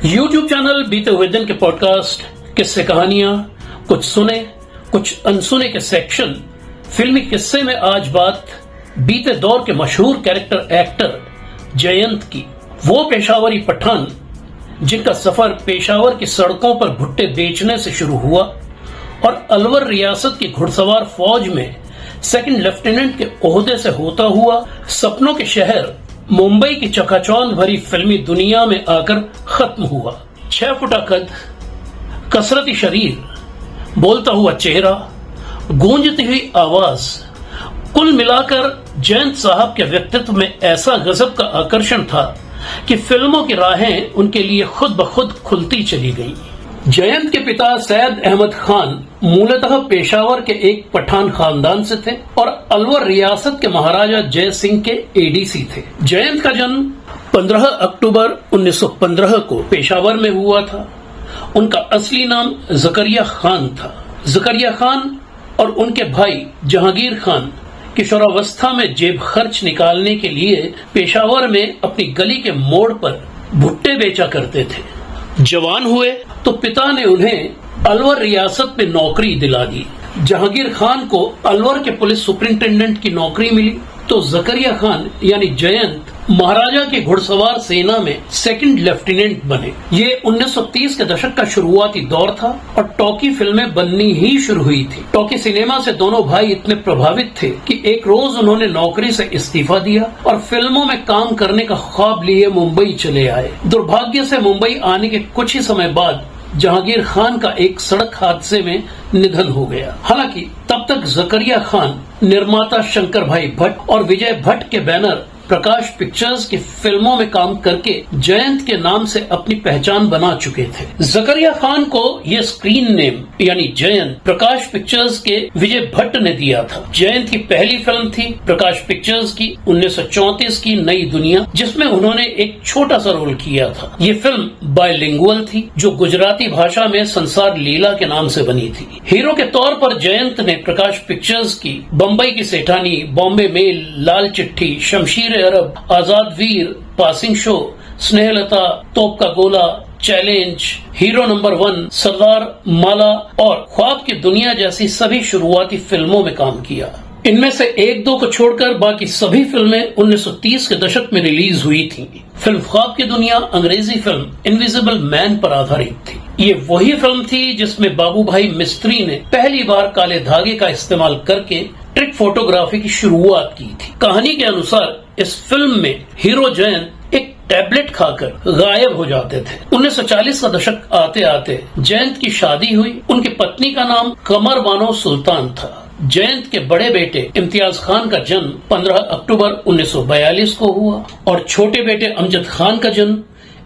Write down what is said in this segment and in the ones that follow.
YouTube channel बीते हुए दिन के पॉडकास्ट, किस्से कहानियां, कुछ सुने कुछ अनसुने के सेक्शन फिल्मी किस्से में आज बात बीते दौर के मशहूर कैरेक्टर एक्टर जयंत की। वो पेशावरी पठान जिनका सफर पेशावर की सड़कों पर भुट्टे बेचने से शुरू हुआ और अलवर रियासत की घुड़सवार फौज में सेकंड लेफ्टिनेंट के ओहदे से होता हुआ सपनों के शहर मुंबई की चकाचौंध भरी फिल्मी दुनिया में आकर खत्म हुआ। 6 फुटा कद, कसरती शरीर, बोलता हुआ चेहरा, गूंजती हुई आवाज, कुल मिलाकर जयंत साहब के व्यक्तित्व में ऐसा गजब का आकर्षण था कि फिल्मों की राहें उनके लिए खुद ब खुद खुलती चली गईं। जयंत के पिता सैयद अहमद खान मूलतः पेशावर के एक पठान खानदान से थे और अलवर रियासत के महाराजा जय सिंह के एडीसी थे। जयंत का जन्म 15 अक्टूबर 1915 को पेशावर में हुआ था। उनका असली नाम जकरिया खान था। जकरिया खान और उनके भाई जहांगीर खान किशोरावस्था में जेब खर्च निकालने के लिए पेशावर में अपनी गली के मोड़ पर भुट्टे बेचा करते थे। जवान हुए तो पिता ने उन्हें अलवर रियासत में नौकरी दिला दी। जहांगीर खान को अलवर के पुलिस सुपरिंटेंडेंट की नौकरी मिली तो जकरिया खान यानी जयंत महाराजा की घुड़सवार सेना में सेकंड लेफ्टिनेंट बने। ये 1930 के दशक का शुरुआती दौर था और टॉकी फिल्में बननी ही शुरू हुई थी। टॉकी सिनेमा से दोनों भाई इतने प्रभावित थे कि एक रोज उन्होंने नौकरी से इस्तीफा दिया और फिल्मों में काम करने का ख्वाब लिए मुंबई चले आए। दुर्भाग्य से मुंबई आने के कुछ ही समय बाद जहांगीर खान का एक सड़क हादसे में निधन हो गया। हालांकि तब तक जकरिया खान निर्माता शंकर भाई भट्ट और विजय भट्ट के बैनर प्रकाश पिक्चर्स की फिल्मों में काम करके जयंत के नाम से अपनी पहचान बना चुके थे। जकरिया खान को यह स्क्रीन नेम यानी जयंत प्रकाश पिक्चर्स के विजय भट्ट ने दिया था। जयंत की पहली फिल्म थी प्रकाश पिक्चर्स की 1934 की नई दुनिया, जिसमें उन्होंने एक छोटा सा रोल किया था। ये फिल्म बायलिंगुअल थी जो गुजराती भाषा में संसार लीला के नाम से बनी थी। हीरो के तौर पर जयंत ने प्रकाश पिक्चर्स की बम्बई की सेठानी, बॉम्बे मेल, लाल चिट्ठी, शमशीर अरब, आजाद वीर, पासिंग शो, स्नेहलता, तोप का गोला, चैलेंज, हीरो नंबर 1, सरदार, माला और ख्वाब की दुनिया जैसी सभी शुरुआती फिल्मों में काम किया। इनमें से एक दो को छोड़कर बाकी सभी फिल्में 1930 के दशक में रिलीज हुई थी। फिल्म ख्वाब की दुनिया अंग्रेजी फिल्म इनविजिबल मैन पर आधारित थी। ये वही फिल्म थी जिसमें बाबू भाई मिस्त्री ने पहली बार काले धागे का इस्तेमाल करके ट्रिक फोटोग्राफी की शुरुआत की थी। कहानी के अनुसार इस फिल्म में हीरो जयंत एक टैबलेट खाकर गायब हो जाते थे। 1940 का दशक आते आते जयंत की शादी हुई। उनकी पत्नी का नाम कमर बानो सुल्तान था। जयंत के बड़े बेटे इम्तियाज खान का जन्म 15 अक्टूबर 1942 को हुआ और छोटे बेटे अमजद खान का जन्म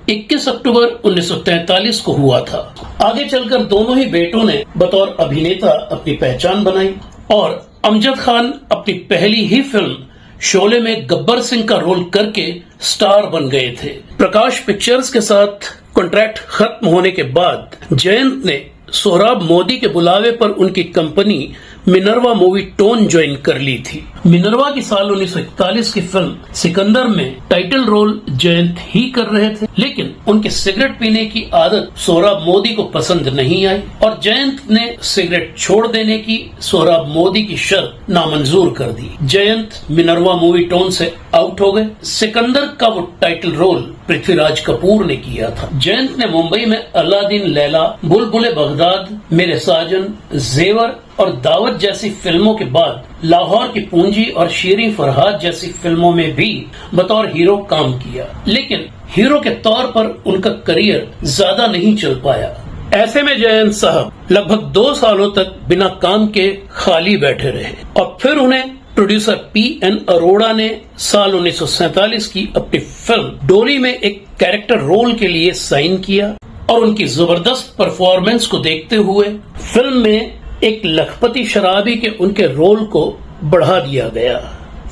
21 अक्टूबर 1943 को हुआ था। आगे चलकर दोनों ही बेटों ने बतौर अभिनेता अपनी पहचान बनाई और अमजद खान अपनी पहली ही फिल्म शोले में गब्बर सिंह का रोल करके स्टार बन गए थे। प्रकाश पिक्चर्स के साथ कॉन्ट्रैक्ट खत्म होने के बाद जयंत ने सोहराब मोदी के बुलावे पर उनकी company Minerva movie tone join कर ली थी। मिनर्वा की साल 1941 की फिल्म सिकंदर में टाइटल रोल जयंत ही कर रहे थे, लेकिन उनके सिगरेट पीने की आदत सोहराब मोदी को पसंद नहीं आई और जयंत ने सिगरेट छोड़ देने की सोहराब मोदी की शर्त नामंजूर कर दी। जयंत मिनर्वा मूवी टोन से आउट हो गए। सिकंदर का वो टाइटल रोल पृथ्वीराज कपूर ने किया था। जयंत ने मुंबई में अलादीन, लैला, बुलबुले बगदाद, मेरे साजन, जेवर और दावत जैसी फिल्मों के बाद लाहौर की पूंजी और शेरी फरहाद जैसी फिल्मों में भी बतौर हीरो काम किया, लेकिन हीरो के तौर पर उनका करियर ज्यादा नहीं चल पाया। ऐसे में जयंत साहब लगभग 2 सालों तक बिना काम के खाली बैठे रहे और फिर उन्हें प्रोड्यूसर P.N. अरोड़ा ने साल 1947 की अपनी फिल्म डोली में एक कैरेक्टर रोल के लिए साइन किया और उनकी जबरदस्त परफॉर्मेंस को देखते हुए फिल्म में एक लखपति शराबी के उनके रोल को बढ़ा दिया गया।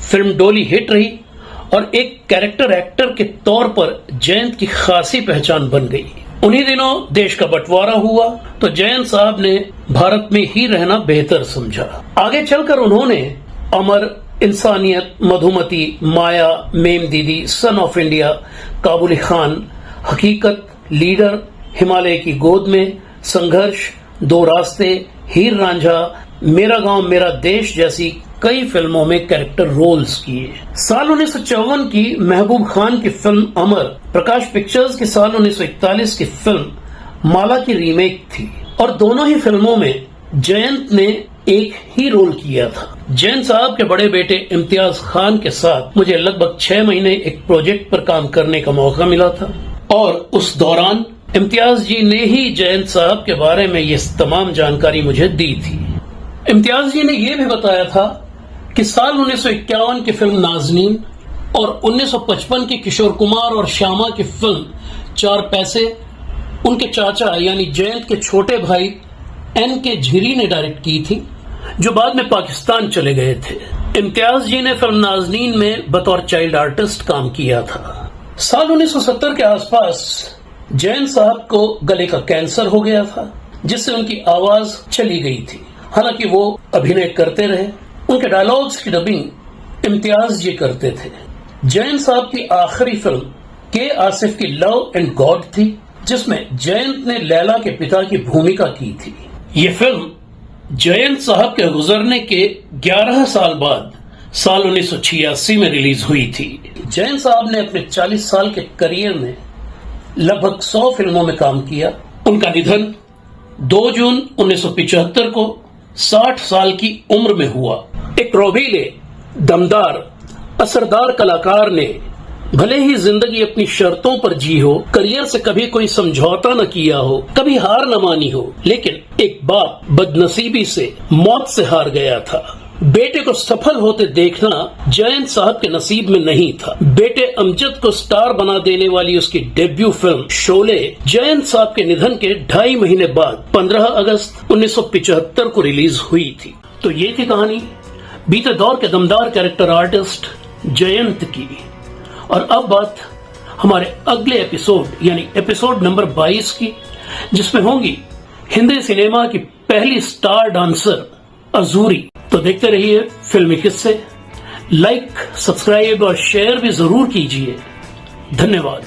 फिल्म डोली हिट रही और एक कैरेक्टर एक्टर के तौर पर जयंत की खासी पहचान बन गई। उन्हीं दिनों देश का बंटवारा हुआ तो जयंत साहब ने भारत में ही रहना बेहतर समझा। आगे चलकर उन्होंने अमर, इंसानियत, मधुमती, माया, मेम दीदी, सन ऑफ इंडिया, काबुली खान, हकीकत, लीडर, हिमालय की गोद में, संघर्ष, दो रास्ते, हीर रांझा, मेरा गांव मेरा देश जैसी कई फिल्मों में कैरेक्टर रोल्स किए। साल 1954 की महबूब खान की फिल्म अमर प्रकाश पिक्चर्स की साल 1941 की फिल्म माला की रीमेक थी और दोनों ही फिल्मों में जयंत ने एक ही रोल किया था। जयंत साहब के बड़े बेटे इम्तियाज खान के साथ मुझे लगभग 6 महीने एक प्रोजेक्ट पर काम करने का मौका मिला था और उस दौरान इम्तियाज जी ने ही जयंत साहब के बारे में ये तमाम जानकारी मुझे दी थी। इम्तियाज जी ने यह भी बताया था कि साल 1951 की फिल्म नाजनीन और 1955 की किशोर कुमार और श्यामा की फिल्म 4 पैसे उनके चाचा यानी जयंत के छोटे भाई N.K. झिरी ने डायरेक्ट की थी, जो बाद में पाकिस्तान चले गए थे। इम्तियाज जी ने फिल्म नाजनीन में बतौर चाइल्ड आर्टिस्ट काम किया था। साल 1970 के आसपास जयंत साहब को गले का कैंसर हो गया था, जिससे उनकी आवाज चली गई थी। हालांकि वो अभिनय करते रहे। उनके डायलॉग्स की डबिंग इम्तियाज जी करते थे। जयंत साहब की आखिरी फिल्म के आसिफ की लव एंड गॉड थी, जिसमें जयंत ने लैला के पिता की भूमिका की थी। ये फिल्म जयंत साहब के गुजरने के 11 साल बाद साल 1986 में रिलीज हुई थी। जयंत साहब ने अपने 40 साल के करियर में लगभग 100 फिल्मों में काम किया। उनका निधन 2 जून 1975 को 60 साल की उम्र में हुआ। एक रोबीले, दमदार, असरदार कलाकार ने भले ही जिंदगी अपनी शर्तों पर जी हो, करियर से कभी कोई समझौता न किया हो, कभी हार न मानी हो, लेकिन एक बाप बदनसीबी से मौत से हार गया था। बेटे को सफल होते देखना जयंत साहब के नसीब में नहीं था। बेटे अमजद को स्टार बना देने वाली उसकी डेब्यू फिल्म शोले जयंत साहब के निधन के 2.5 महीने बाद 15 अगस्त 1975 को रिलीज हुई थी। तो ये थी कहानी बीते दौर के दमदार कैरेक्टर आर्टिस्ट जयंत की। और अब बात हमारे अगले एपिसोड यानी एपिसोड नंबर 22 की, जिसमें होंगी हिंदी सिनेमा की पहली स्टार डांसर अजूरी। तो देखते रहिए फिल्मी किस्से। लाइक, सब्सक्राइब और शेयर भी जरूर कीजिए। धन्यवाद।